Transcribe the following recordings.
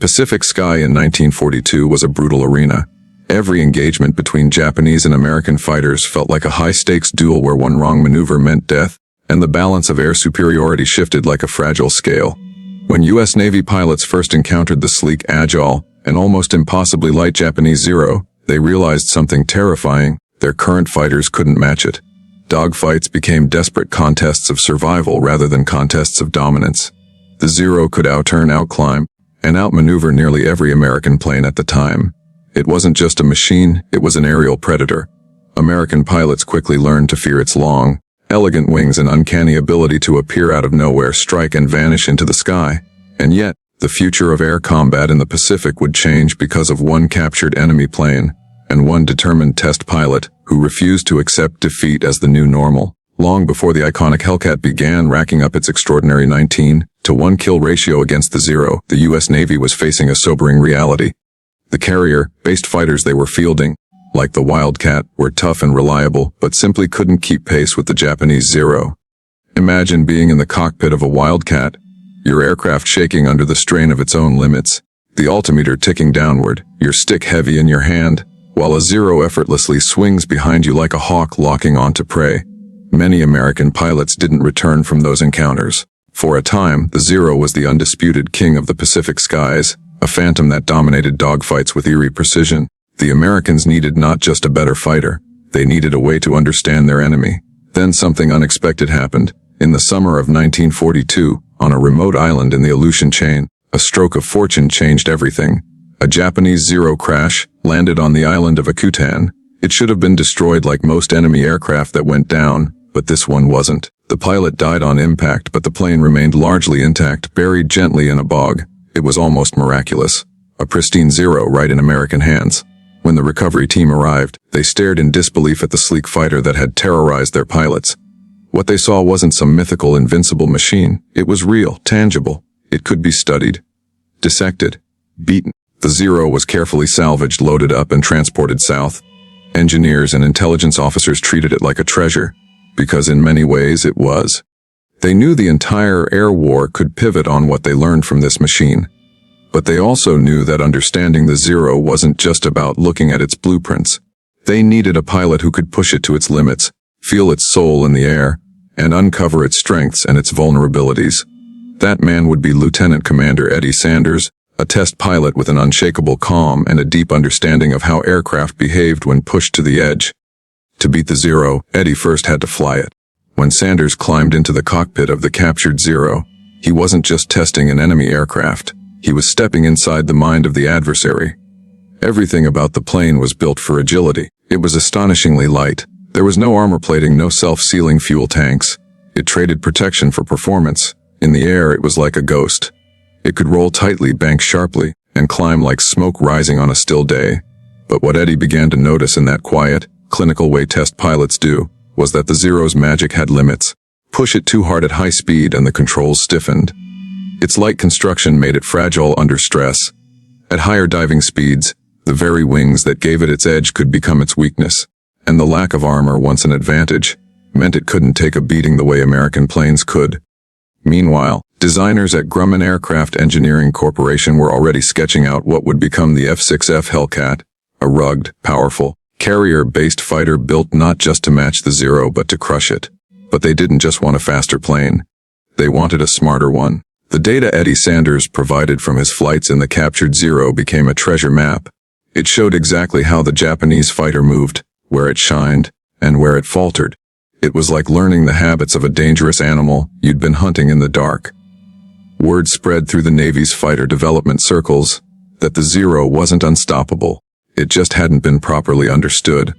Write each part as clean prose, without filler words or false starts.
Pacific sky in 1942 was a brutal arena. Every engagement between Japanese and American fighters felt like a high-stakes duel where one wrong maneuver meant death, and the balance of air superiority shifted like a fragile scale. When U.S. Navy pilots first encountered the sleek, agile, and almost impossibly light Japanese Zero, they realized something terrifying: their current fighters couldn't match it. Dogfights became desperate contests of survival rather than contests of dominance. The Zero could outturn, outclimb, and outmaneuver nearly every American plane at the time. It wasn't just a machine, it was an aerial predator. American pilots quickly learned to fear its long, elegant wings and uncanny ability to appear out of nowhere, strike and vanish into the sky. And yet, the future of air combat in the Pacific would change because of one captured enemy plane, and one determined test pilot who refused to accept defeat as the new normal. Long before the iconic Hellcat began racking up its extraordinary 19-to-1 kill ratio against the Zero, the U.S. Navy was facing a sobering reality. The carrier-based fighters they were fielding, like the Wildcat, were tough and reliable, but simply couldn't keep pace with the Japanese Zero. Imagine being in the cockpit of a Wildcat, your aircraft shaking under the strain of its own limits, the altimeter ticking downward, your stick heavy in your hand, while a Zero effortlessly swings behind you like a hawk locking onto prey. Many American pilots didn't return from those encounters. For a time, the Zero was the undisputed king of the Pacific skies, a phantom that dominated dogfights with eerie precision. The Americans needed not just a better fighter, they needed a way to understand their enemy. Then something unexpected happened. In the summer of 1942, on a remote island in the Aleutian chain, a stroke of fortune changed everything. A Japanese Zero crash landed on the island of Akutan. It should have been destroyed like most enemy aircraft that went down, but this one wasn't. The pilot died on impact, but the plane remained largely intact, buried gently in a bog. It was almost miraculous. A pristine Zero right in American hands. When the recovery team arrived, they stared in disbelief at the sleek fighter that had terrorized their pilots. What they saw wasn't some mythical, invincible machine. It was real, tangible. It could be studied, dissected, beaten. The Zero was carefully salvaged, loaded up, and transported south. Engineers and intelligence officers treated it like a treasure, because in many ways it was. They knew the entire air war could pivot on what they learned from this machine. But they also knew that understanding the Zero wasn't just about looking at its blueprints. They needed a pilot who could push it to its limits, feel its soul in the air, and uncover its strengths and its vulnerabilities. That man would be Lieutenant Commander Eddie Sanders, a test pilot with an unshakable calm and a deep understanding of how aircraft behaved when pushed to the edge. To beat the Zero, Eddie first had to fly it. When Sanders climbed into the cockpit of the captured Zero, he wasn't just testing an enemy aircraft. He was stepping inside the mind of the adversary. Everything about the plane was built for agility. It was astonishingly light. There was no armor plating, no self-sealing fuel tanks. It traded protection for performance. In the air, it was like a ghost. It could roll tightly, bank sharply, and climb like smoke rising on a still day. But what Eddie began to notice in that quiet, clinical way test pilots do, was that the Zero's magic had limits. Push it too hard at high speed and the controls stiffened. Its light construction made it fragile under stress. At higher diving speeds, the very wings that gave it its edge could become its weakness. And the lack of armor, once an advantage, meant it couldn't take a beating the way American planes could. Meanwhile, designers at Grumman Aircraft Engineering Corporation were already sketching out what would become the F6F Hellcat, a rugged, powerful, carrier-based fighter built not just to match the Zero but to crush it. But they didn't just want a faster plane. They wanted a smarter one. The data Eddie Sanders provided from his flights in the captured Zero became a treasure map. It showed exactly how the Japanese fighter moved, where it shined, and where it faltered. It was like learning the habits of a dangerous animal you'd been hunting in the dark. Word spread through the Navy's fighter development circles that the Zero wasn't unstoppable. It just hadn't been properly understood.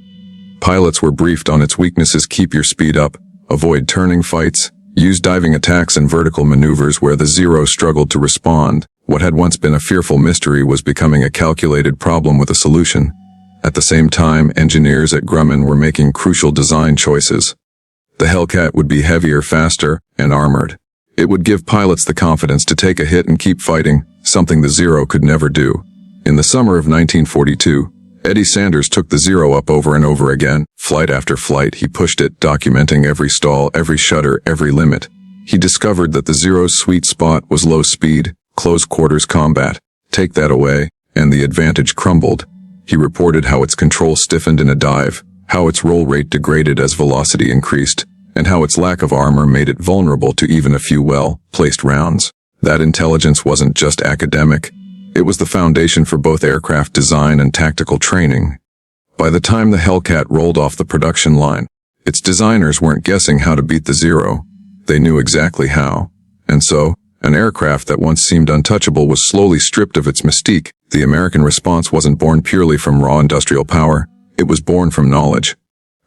Pilots were briefed on its weaknesses: keep your speed up, avoid turning fights, use diving attacks and vertical maneuvers where the Zero struggled to respond. What had once been a fearful mystery was becoming a calculated problem with a solution. At the same time, engineers at Grumman were making crucial design choices. The Hellcat would be heavier, faster, and armored. It would give pilots the confidence to take a hit and keep fighting, something the Zero could never do. In the summer of 1942, Eddie Sanders took the Zero up over and over again. Flight after flight, he pushed it, documenting every stall, every shudder, every limit. He discovered that the Zero's sweet spot was low speed, close quarters combat. Take that away, and the advantage crumbled. He reported how its control stiffened in a dive, how its roll rate degraded as velocity increased, and how its lack of armor made it vulnerable to even a few well-placed rounds. That intelligence wasn't just academic. It was the foundation for both aircraft design and tactical training. By the time the Hellcat rolled off the production line, its designers weren't guessing how to beat the Zero. They knew exactly how. And so, an aircraft that once seemed untouchable was slowly stripped of its mystique. The American response wasn't born purely from raw industrial power. It was born from knowledge.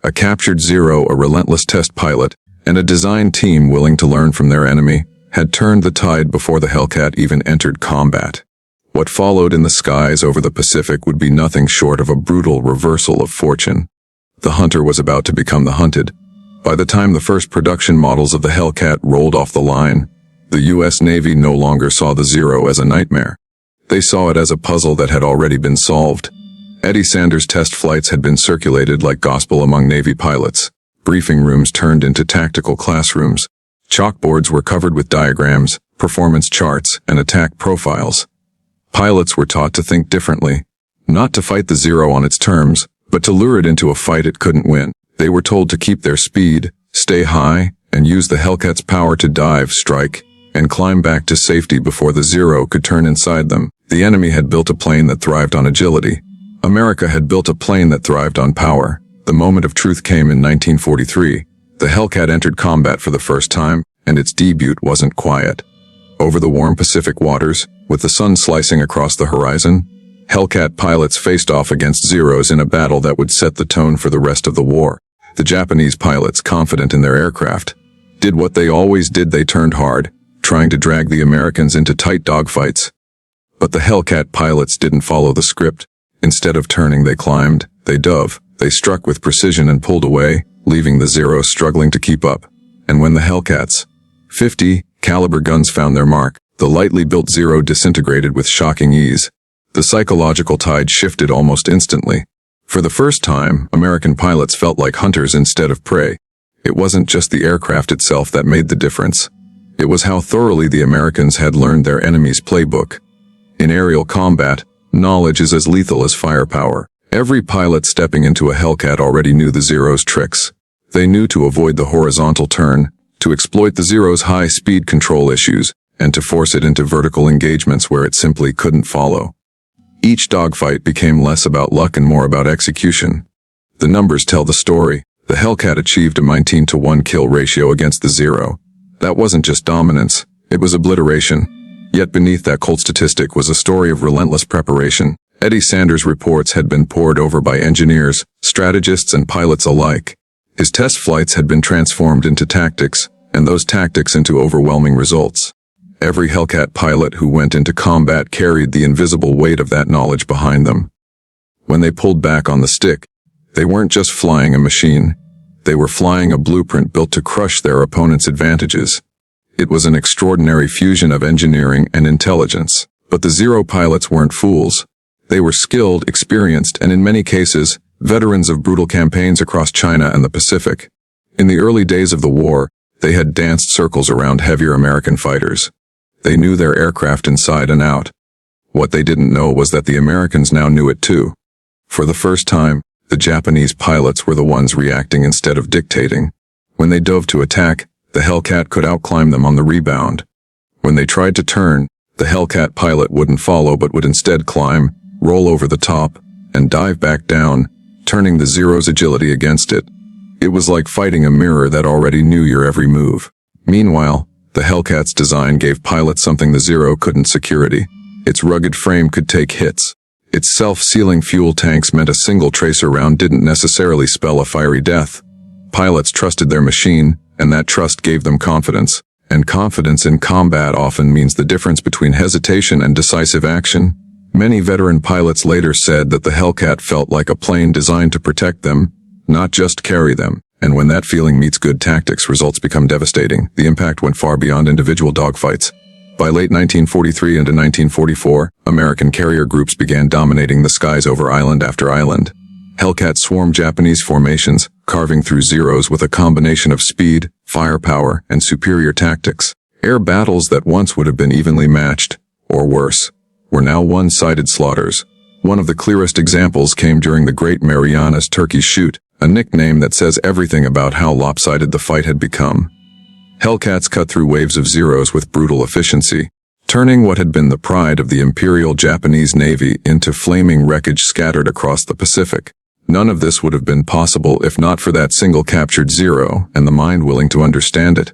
A captured Zero, a relentless test pilot, and a design team willing to learn from their enemy, had turned the tide before the Hellcat even entered combat. What followed in the skies over the Pacific would be nothing short of a brutal reversal of fortune. The hunter was about to become the hunted. By the time the first production models of the Hellcat rolled off the line, the U.S. Navy no longer saw the Zero as a nightmare. They saw it as a puzzle that had already been solved. Eddie Sanders' test flights had been circulated like gospel among Navy pilots. Briefing rooms turned into tactical classrooms. Chalkboards were covered with diagrams, performance charts, and attack profiles. Pilots were taught to think differently, not to fight the Zero on its terms, but to lure it into a fight it couldn't win. They were told to keep their speed, stay high, and use the Hellcat's power to dive, strike, and climb back to safety before the Zero could turn inside them. The enemy had built a plane that thrived on agility. America had built a plane that thrived on power. The moment of truth came in 1943. The Hellcat entered combat for the first time, and its debut wasn't quiet. Over the warm Pacific waters, with the sun slicing across the horizon, Hellcat pilots faced off against Zeros in a battle that would set the tone for the rest of the war. The Japanese pilots, confident in their aircraft, did what they always did. They turned hard, trying to drag the Americans into tight dogfights. But the Hellcat pilots didn't follow the script. Instead of turning, they climbed, they dove, they struck with precision and pulled away, leaving the Zero struggling to keep up. And when the Hellcats' 50 caliber guns found their mark, the lightly built Zero disintegrated with shocking ease. The psychological tide shifted almost instantly. For the first time, American pilots felt like hunters instead of prey. It wasn't just the aircraft itself that made the difference. It was how thoroughly the Americans had learned their enemy's playbook. In aerial combat, knowledge is as lethal as firepower. Every pilot stepping into a Hellcat already knew the Zero's tricks. They knew to avoid the horizontal turn, to exploit the Zero's high-speed control issues, and to force it into vertical engagements where it simply couldn't follow. Each dogfight became less about luck and more about execution. The numbers tell the story. The Hellcat achieved a 19-to-1 kill ratio against the Zero. That wasn't just dominance, it was obliteration. Yet beneath that cold statistic was a story of relentless preparation. Eddie Sanders' reports had been pored over by engineers, strategists, and pilots alike. His test flights had been transformed into tactics, and those tactics into overwhelming results. Every Hellcat pilot who went into combat carried the invisible weight of that knowledge behind them. When they pulled back on the stick, they weren't just flying a machine. They were flying a blueprint built to crush their opponent's advantages. It was an extraordinary fusion of engineering and intelligence. But the Zero pilots weren't fools. They were skilled, experienced, and in many cases, veterans of brutal campaigns across China and the Pacific. In the early days of the war, they had danced circles around heavier American fighters. They knew their aircraft inside and out. What they didn't know was that the Americans now knew it too. For the first time, the Japanese pilots were the ones reacting instead of dictating. When they dove to attack, the Hellcat could outclimb them on the rebound. When they tried to turn, the Hellcat pilot wouldn't follow but would instead climb, roll over the top, and dive back down, turning the Zero's agility against it. It was like fighting a mirror that already knew your every move. Meanwhile, the Hellcat's design gave pilots something the Zero couldn't: security. Its rugged frame could take hits. Its self-sealing fuel tanks meant a single tracer round didn't necessarily spell a fiery death. Pilots trusted their machine, and that trust gave them confidence. And confidence in combat often means the difference between hesitation and decisive action. Many veteran pilots later said that the Hellcat felt like a plane designed to protect them, not just carry them. And when that feeling meets good tactics, results become devastating. The impact went far beyond individual dogfights. By late 1943 into 1944, American carrier groups began dominating the skies over island after island. Hellcats swarmed Japanese formations, carving through Zeros with a combination of speed, firepower, and superior tactics. Air battles that once would have been evenly matched, or worse, were now one-sided slaughters. One of the clearest examples came during the Great Marianas Turkey Shoot, a nickname that says everything about how lopsided the fight had become. Hellcats cut through waves of Zeros with brutal efficiency, turning what had been the pride of the Imperial Japanese Navy into flaming wreckage scattered across the Pacific. None of this would have been possible if not for that single captured Zero and the mind willing to understand it.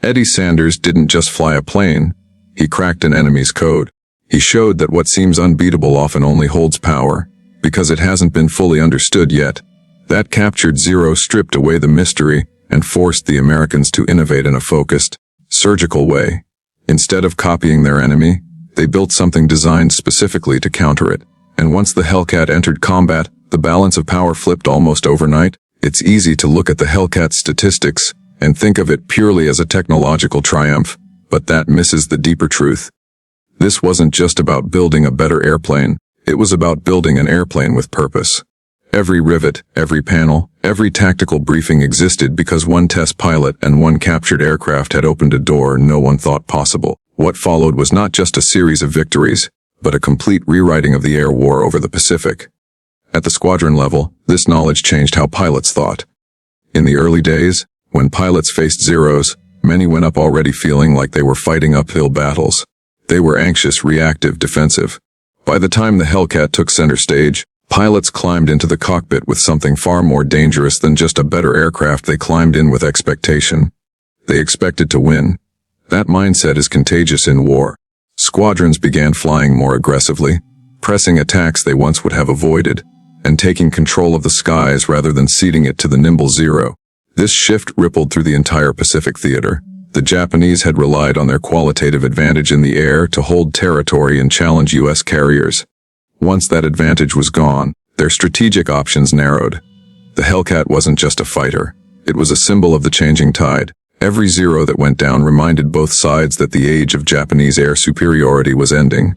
Eddie Sanders didn't just fly a plane, he cracked an enemy's code. He showed that what seems unbeatable often only holds power, because it hasn't been fully understood yet. That captured Zero stripped away the mystery and forced the Americans to innovate in a focused, surgical way. Instead of copying their enemy, they built something designed specifically to counter it. And once the Hellcat entered combat, the balance of power flipped almost overnight. It's easy to look at the Hellcat's statistics and think of it purely as a technological triumph, but that misses the deeper truth. This wasn't just about building a better airplane, it was about building an airplane with purpose. Every rivet, every panel, every tactical briefing existed because one test pilot and one captured aircraft had opened a door no one thought possible. What followed was not just a series of victories, but a complete rewriting of the air war over the Pacific. At the squadron level, this knowledge changed how pilots thought. In the early days, when pilots faced Zeros, many went up already feeling like they were fighting uphill battles. They were anxious, reactive, defensive. By the time the Hellcat took center stage, pilots climbed into the cockpit with something far more dangerous than just a better aircraft. They climbed in with expectation. They expected to win. That mindset is contagious in war. Squadrons began flying more aggressively, pressing attacks they once would have avoided, and taking control of the skies rather than ceding it to the nimble Zero. This shift rippled through the entire Pacific theater. The Japanese had relied on their qualitative advantage in the air to hold territory and challenge U.S. carriers. Once that advantage was gone, their strategic options narrowed. The Hellcat wasn't just a fighter. It was a symbol of the changing tide. Every Zero that went down reminded both sides that the age of Japanese air superiority was ending.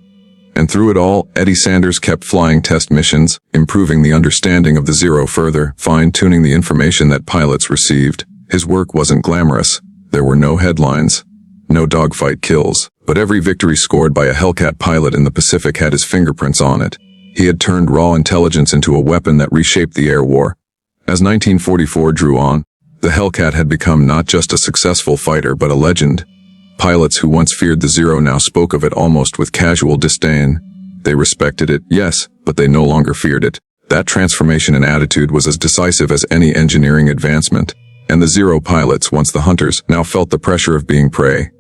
And through it all, Eddie Sanders kept flying test missions, improving the understanding of the Zero further, fine-tuning the information that pilots received. His work wasn't glamorous. There were no headlines, no dogfight kills, but every victory scored by a Hellcat pilot in the Pacific had his fingerprints on it. He had turned raw intelligence into a weapon that reshaped the air war. As 1944 drew on, the Hellcat had become not just a successful fighter but a legend. Pilots who once feared the Zero now spoke of it almost with casual disdain. They respected it, yes, but they no longer feared it. That transformation in attitude was as decisive as any engineering advancement. And the Zero pilots, once the hunters, now felt the pressure of being prey.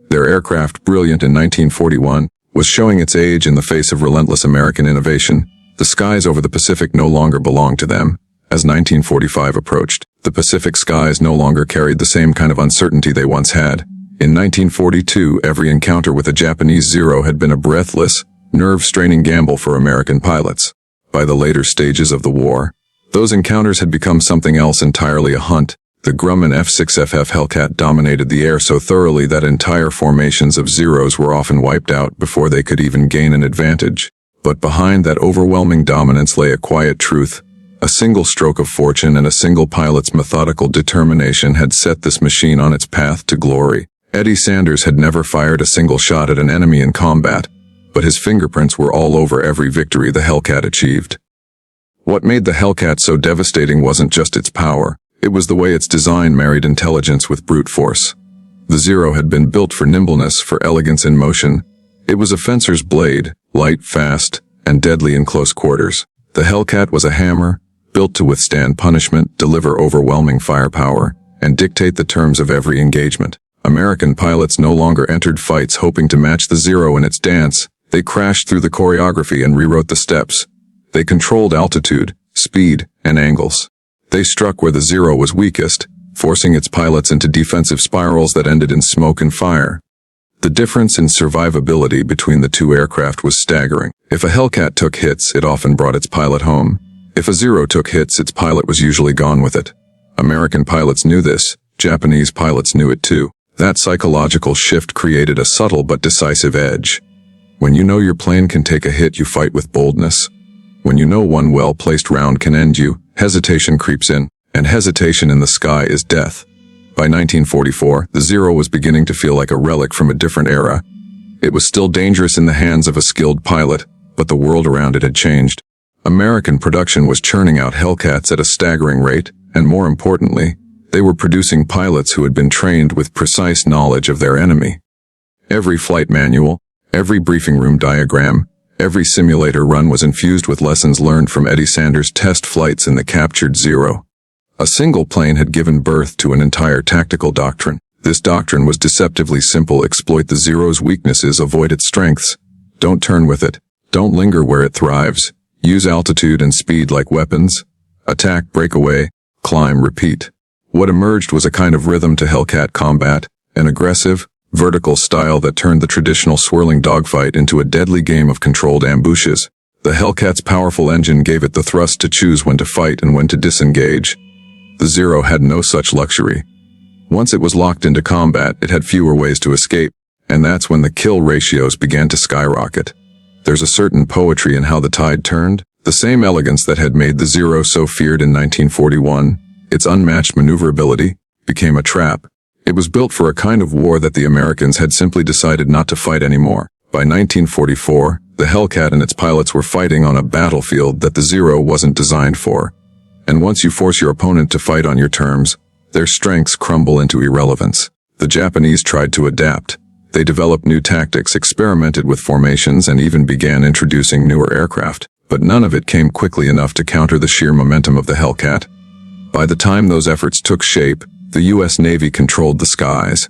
Their aircraft, brilliant in 1941, was showing its age in the face of relentless American innovation. The skies over the Pacific no longer belonged to them. As 1945 approached, the Pacific skies no longer carried the same kind of uncertainty they once had. In 1942, every encounter with a Japanese Zero had been a breathless, nerve-straining gamble for American pilots. By the later stages of the war, those encounters had become something else entirely: a hunt. The Grumman F6F Hellcat dominated the air so thoroughly that entire formations of Zeros were often wiped out before they could even gain an advantage. But behind that overwhelming dominance lay a quiet truth. A single stroke of fortune and a single pilot's methodical determination had set this machine on its path to glory. Eddie Sanders had never fired a single shot at an enemy in combat, but his fingerprints were all over every victory the Hellcat achieved. What made the Hellcat so devastating wasn't just its power. It was the way its design married intelligence with brute force. The Zero had been built for nimbleness, for elegance in motion. It was a fencer's blade, light, fast, and deadly in close quarters. The Hellcat was a hammer, built to withstand punishment, deliver overwhelming firepower, and dictate the terms of every engagement. American pilots no longer entered fights hoping to match the Zero in its dance. They crashed through the choreography and rewrote the steps. They controlled altitude, speed, and angles. They struck where the Zero was weakest, forcing its pilots into defensive spirals that ended in smoke and fire. The difference in survivability between the two aircraft was staggering. If a Hellcat took hits, it often brought its pilot home. If a Zero took hits, its pilot was usually gone with it. American pilots knew this. Japanese pilots knew it too. That psychological shift created a subtle but decisive edge. When you know your plane can take a hit, you fight with boldness. When you know one well-placed round can end you, hesitation creeps in, and hesitation in the sky is death. By 1944, the Zero was beginning to feel like a relic from a different era. It was still dangerous in the hands of a skilled pilot, but the world around it had changed. American production was churning out Hellcats at a staggering rate, and more importantly, they were producing pilots who had been trained with precise knowledge of their enemy. Every flight manual, every briefing room diagram, every simulator run was infused with lessons learned from Eddie Sanders' test flights in the captured Zero. A single plane had given birth to an entire tactical doctrine. This doctrine was deceptively simple: exploit the Zero's weaknesses, avoid its strengths. Don't turn with it. Don't linger where it thrives. Use altitude and speed like weapons. Attack, break away, climb, repeat. What emerged was a kind of rhythm to Hellcat combat, an aggressive, vertical style that turned the traditional swirling dogfight into a deadly game of controlled ambushes. The Hellcat's powerful engine gave it the thrust to choose when to fight and when to disengage. The Zero had no such luxury. Once it was locked into combat, it had fewer ways to escape, and that's when the kill ratios began to skyrocket. There's a certain poetry in how the tide turned, the same elegance that had made the Zero so feared in 1941. Its unmatched maneuverability became a trap. It was built for a kind of war that the Americans had simply decided not to fight anymore. By 1944, the Hellcat and its pilots were fighting on a battlefield that the Zero wasn't designed for. And once you force your opponent to fight on your terms, their strengths crumble into irrelevance. The Japanese tried to adapt. They developed new tactics, experimented with formations, and even began introducing newer aircraft. But none of it came quickly enough to counter the sheer momentum of the Hellcat. By the time those efforts took shape, the U.S. Navy controlled the skies.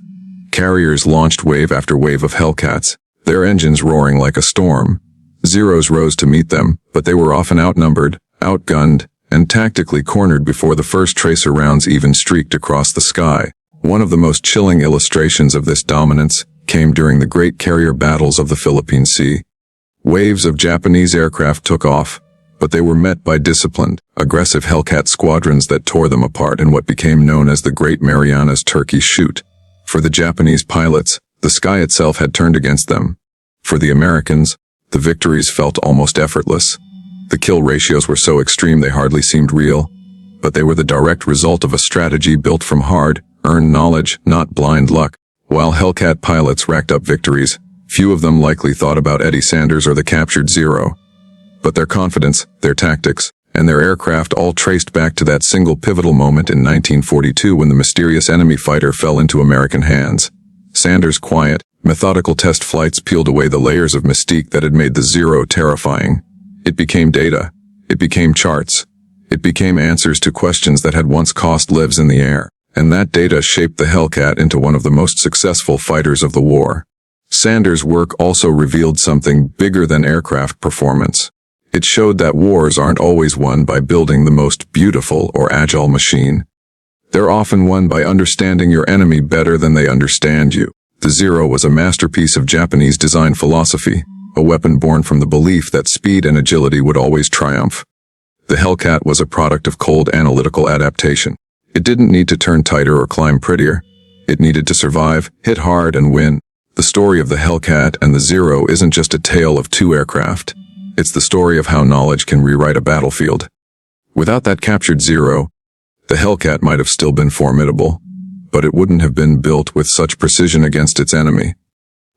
Carriers launched wave after wave of Hellcats, their engines roaring like a storm. Zeros rose to meet them, but they were often outnumbered, outgunned, and tactically cornered before the first tracer rounds even streaked across the sky. One of the most chilling illustrations of this dominance came during the great carrier battles of the Philippine Sea. Waves of Japanese aircraft took off, but they were met by disciplined, aggressive Hellcat squadrons that tore them apart in what became known as the Great Marianas Turkey Shoot. For the Japanese pilots, the sky itself had turned against them. For the Americans, the victories felt almost effortless. The kill ratios were so extreme they hardly seemed real, but they were the direct result of a strategy built from hard-earned knowledge, not blind luck. While Hellcat pilots racked up victories, few of them likely thought about Eddie Sanders or the captured Zero. But their confidence, their tactics, and their aircraft all traced back to that single pivotal moment in 1942 when the mysterious enemy fighter fell into American hands. Sanders' quiet, methodical test flights peeled away the layers of mystique that had made the Zero terrifying. It became data. It became charts. It became answers to questions that had once cost lives in the air. And that data shaped the Hellcat into one of the most successful fighters of the war. Sanders' work also revealed something bigger than aircraft performance. It showed that wars aren't always won by building the most beautiful or agile machine. They're often won by understanding your enemy better than they understand you. The Zero was a masterpiece of Japanese design philosophy, a weapon born from the belief that speed and agility would always triumph. The Hellcat was a product of cold analytical adaptation. It didn't need to turn tighter or climb prettier. It needed to survive, hit hard, and win. The story of the Hellcat and the Zero isn't just a tale of two aircraft. It's the story of how knowledge can rewrite a battlefield. Without that captured Zero, the Hellcat might have still been formidable, but it wouldn't have been built with such precision against its enemy.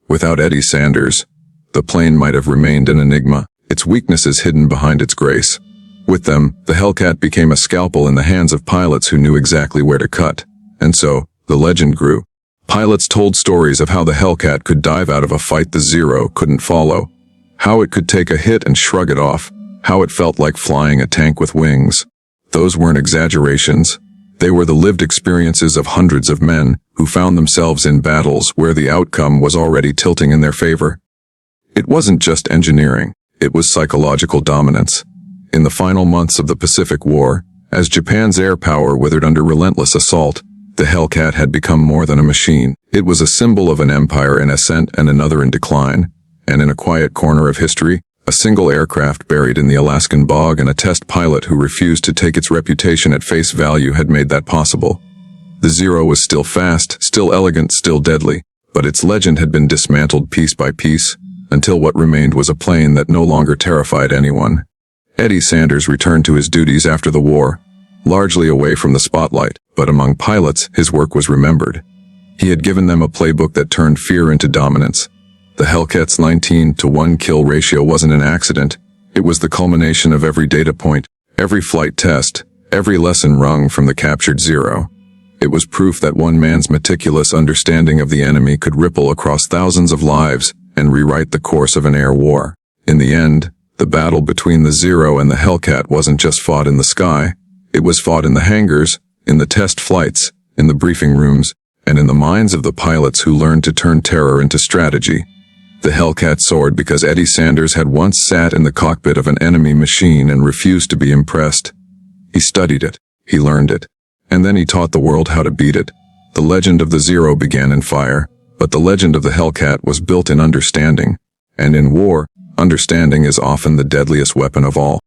Without Eddie Sanders, the plane might have remained an enigma, its weaknesses hidden behind its grace. With them, the Hellcat became a scalpel in the hands of pilots who knew exactly where to cut. And so, the legend grew. Pilots told stories of how the Hellcat could dive out of a fight the Zero couldn't follow, how it could take a hit and shrug it off, how it felt like flying a tank with wings. Those weren't exaggerations. They were the lived experiences of hundreds of men who found themselves in battles where the outcome was already tilting in their favor. It wasn't just engineering, it was psychological dominance. In the final months of the Pacific War, as Japan's air power withered under relentless assault, the Hellcat had become more than a machine. It was a symbol of an empire in ascent and another in decline. And in a quiet corner of history, a single aircraft buried in the Alaskan bog and a test pilot who refused to take its reputation at face value had made that possible. The Zero was still fast, still elegant, still deadly, but its legend had been dismantled piece by piece, until what remained was a plane that no longer terrified anyone. Eddie Sanders returned to his duties after the war, largely away from the spotlight, but among pilots, his work was remembered. He had given them a playbook that turned fear into dominance. The Hellcat's 19-to-1 kill ratio wasn't an accident. It was the culmination of every data point, every flight test, every lesson wrung from the captured Zero. It was proof that one man's meticulous understanding of the enemy could ripple across thousands of lives and rewrite the course of an air war. In the end, the battle between the Zero and the Hellcat wasn't just fought in the sky. It was fought in the hangars, in the test flights, in the briefing rooms, and in the minds of the pilots who learned to turn terror into strategy. The Hellcat soared because Eddie Sanders had once sat in the cockpit of an enemy machine and refused to be impressed. He studied it, he learned it, and then he taught the world how to beat it. The legend of the Zero began in fire, but the legend of the Hellcat was built in understanding. And in war, understanding is often the deadliest weapon of all.